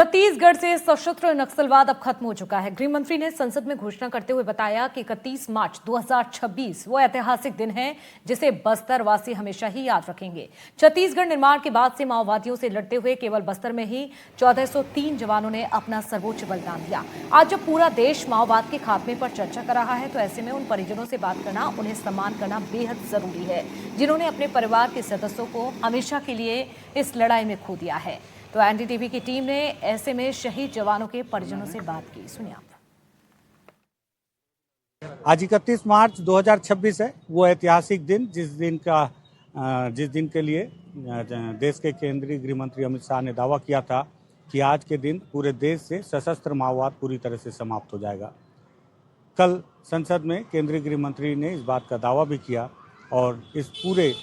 छत्तीसगढ़ से सशस्त्र नक्सलवाद अब खत्म हो चुका है। गृह मंत्री ने संसद में घोषणा करते हुए बताया कि 31 मार्च 2026 वो ऐतिहासिक दिन है जिसे बस्तर वासी हमेशा ही याद रखेंगे। छत्तीसगढ़ निर्माण के बाद से माओवादियों से लड़ते हुए केवल बस्तर में ही 1403 जवानों ने अपना सर्वोच्च बलिदान दिया। आज जब पूरा देश माओवाद के खात्मे पर चर्चा कर रहा है तो ऐसे में उन परिजनों से बात करना, उन्हें सम्मान करना बेहद जरूरी है जिन्होंने अपने परिवार के सदस्यों को हमेशा के लिए इस लड़ाई में खो दिया है। तो एनडीटीवी की टीम ने ऐसे में शहीद जवानों के परिजनों से बात की। सुनिए आप। आज 31 मार्च 2026 है वो ऐतिहासिक दिन जिस दिन के लिए देश के केंद्रीय गृह मंत्री अमित शाह ने दावा किया था कि आज के दिन पूरे देश से सशस्त्र माओवाद पूरी तरह से समाप्त हो जाएगा। कल संसद में केंद्रीय गृह मंत्री ने इस बात का दावा भी किया और इस पूरे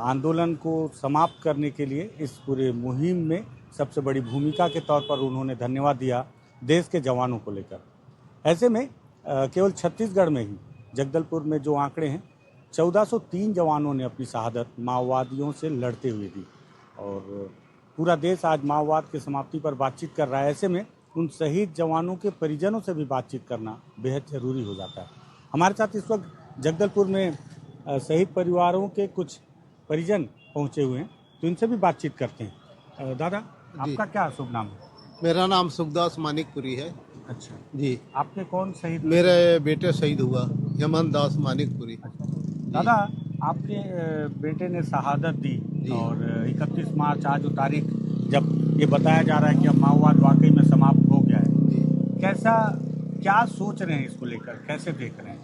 आंदोलन को समाप्त करने के लिए इस पूरे मुहिम में सबसे बड़ी भूमिका के तौर पर उन्होंने धन्यवाद दिया देश के जवानों को लेकर। ऐसे में केवल छत्तीसगढ़ में ही जगदलपुर में जो आंकड़े हैं 1403 जवानों ने अपनी शहादत माओवादियों से लड़ते हुए दी और पूरा देश आज माओवाद की समाप्ति पर बातचीत कर रहा है। ऐसे में उन शहीद जवानों के परिजनों से भी बातचीत करना बेहद ज़रूरी हो जाता है। हमारे साथ इस वक्त जगदलपुर में शहीद परिवारों के कुछ परिजन पहुंचे हुए हैं तो इनसे भी बातचीत करते हैं। दादा, आपका क्या शुभ नाम है? मेरा नाम सुखदास मानिकपुरी है। अच्छा जी। आपने कौन शहीद? मेरे बेटे शहीद हुआ, हेमंत दास मानिकपुरी। अच्छा। दादा, आपके बेटे ने शहादत दी और 31 मार्च आज वो तारीख जब ये बताया जा रहा है कि अब माओवाद वाकई में समाप्त हो गया है, क्या सोच रहे हैं इसको लेकर, कैसे देख रहे हैं?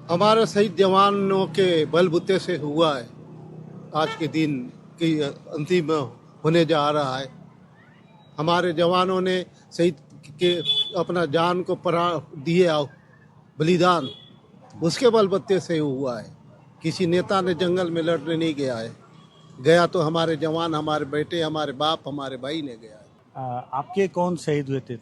हमारे शहीद जवानों के बलबूते से हुआ है आज के दिन की अंतिम होने जा रहा है। हमारे जवानों ने शहीद के अपना जान को दिए बलिदान, उसके बलबूते से हुआ है। किसी नेता ने जंगल में लड़ने नहीं गया तो हमारे जवान, हमारे बेटे, हमारे बाप, हमारे भाई ने गया है। आपके कौन शहीद हुए थे?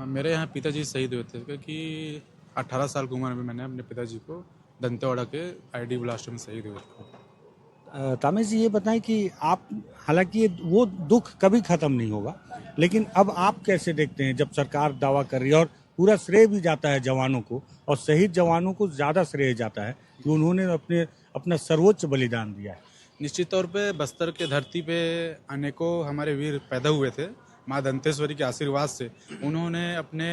मेरे यहाँ पिताजी शहीद हुए थे क्योंकि 18 साल की उम्र में मैंने अपने पिताजी को दंतेवाड़ा के आईडी ब्लास्ट में शहीद हुए थे। तामेश जी, ये बताएं कि आप, हालांकि वो दुख कभी खत्म नहीं होगा, लेकिन अब आप कैसे देखते हैं जब सरकार दावा कर रही है और पूरा श्रेय भी जाता है जवानों को और शहीद जवानों को ज़्यादा श्रेय जाता है कि उन्होंने अपना सर्वोच्च बलिदान दिया है? निश्चित तौर पे बस्तर के धरती पे अनेकों हमारे वीर पैदा हुए थे। माँ दंतेश्वरी के आशीर्वाद से उन्होंने अपने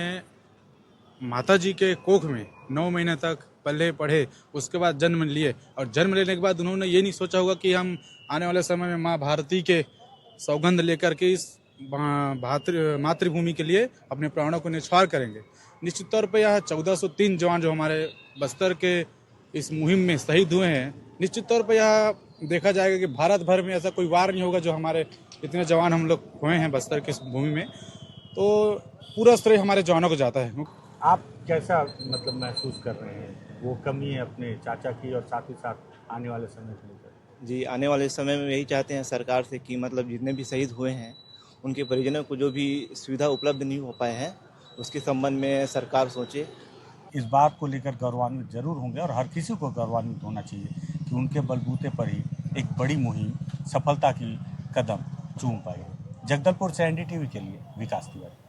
माता जी के कोख में 9 महीने तक पले पढ़े, उसके बाद जन्म लिए और जन्म लेने के बाद उन्होंने ये नहीं सोचा होगा कि हम आने वाले समय में माँ भारती के सौगंध लेकर के इस मातृभूमि के लिए अपने प्राणों को न्यौछावर करेंगे। निश्चित तौर पे यह 1403 जवान जो हमारे बस्तर के इस मुहिम में शहीद हुए हैं, निश्चित तौर पे यह देखा जाएगा कि भारत भर में ऐसा कोई वार नहीं होगा जो हमारे इतने जवान हम लोग हुए हैं बस्तर की भूमि में, तो पूरा श्रेय हमारे जवानों को जाता है। आप कैसा महसूस कर रहे हैं वो कमी है अपने चाचा की और साथ ही साथ आने वाले समय को लेकर? जी, आने वाले समय में यही चाहते हैं सरकार से कि जितने भी शहीद हुए हैं उनके परिजनों को जो भी सुविधा उपलब्ध नहीं हो पाए हैं उसके संबंध में सरकार सोचे। इस बात को लेकर गौरवान्वित जरूर होंगे और हर किसी को गौरवान्वित होना चाहिए कि उनके बलबूते पर ही एक बड़ी मुहिम सफलता की कदम चूम पाई। जगदलपुर से एनडीटीवी के लिए विकास तिवारी।